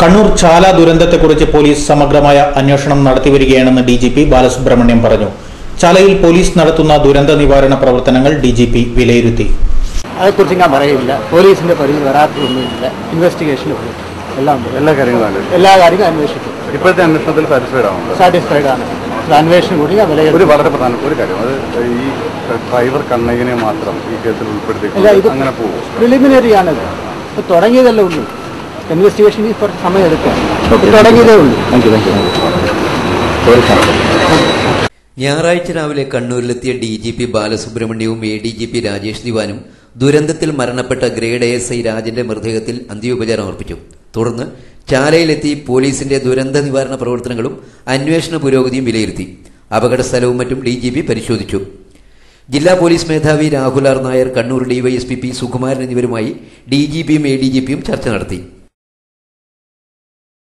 കണ്ണൂർ ചാല ദുരന്തത്തെക്കുറിച്ച് police സമഗ്രമായ അന്വേഷണം നടത്തിവരികയാണെന്ന് DGP Balasubrahmanyam പറഞ്ഞു. ചാലയിൽ പോലീസ് നടത്തുന്ന ദുരന്ത നിവാരണ പ്രവർത്തനങ്ങൾ ഡിജിപി വിലയിരുത്തി. അതേക്കുറിച്ച് ഞാൻ പറയില്ല. പോലീസിന്റെ പരിധി വരാത്തൊന്നുമില്ല. ഇൻവെസ്റ്റിഗേഷൻ എല്ലാ കാര്യങ്ങളും അന്വേഷിക്കും. ഇപ്പോഴത്തെ അന്വേഷണത്തിൽ സാറ്റിസ്ഫൈഡ് ആണ്. അന്വേഷണം കൂടി ഒരു വളരെ പ്രധാനപ്പെട്ട ഒരു കാര്യം, അത് ഈ ഡ്രൈവർ കണ്ണയ്യനെ മാത്രം ഈ കേസിൽ ഉൾപ്പെടുത്തി അങ്ങനെ പോകും. പ്രിലിമിനറി ആണത്. തുടങ്ങിയതല്ലേ ഉള്ളൂ. ഇൻവെസ്റ്റിഗേഷൻ കുറച്ച് സമയം എടുക്കാം. തുടങ്ങിയതേ ഉള്ളൂ. ഞായറാഴ്ച രാവിലെ കണ്ണൂരിലെത്തിയ ഡിജിപി ബാലസുബ്രഹ്മണ്യവും എഡിജിപി രാജേഷ് ദിവാനും ദുരന്തത്തിൽ മരണപ്പെട്ട ഗ്രേഡ് ASI രാജന്റെ മൃതദേഹത്തിൽ അന്ത്യോപചാരം അർപ്പിച്ചു. തുടർന്ന് ചാലയിലെത്തി പോലീസിന്റെ ദുരന്ത നിവാരണ പ്രവർത്തനങ്ങളും അന്വേഷണ പുരോഗതിയും വിലയിരുത്തി. അപകട സ്ഥലവും മറ്റും ഡിജിപി പരിശോധിച്ചു. ജില്ലാ പോലീസ് മേധാവി Rahul R Nair, Kannur DYSP P Sukumaran എന്നിവരുമായി ഡിജിപിയും എഡിജിപിയും ചർച്ച നടത്തി.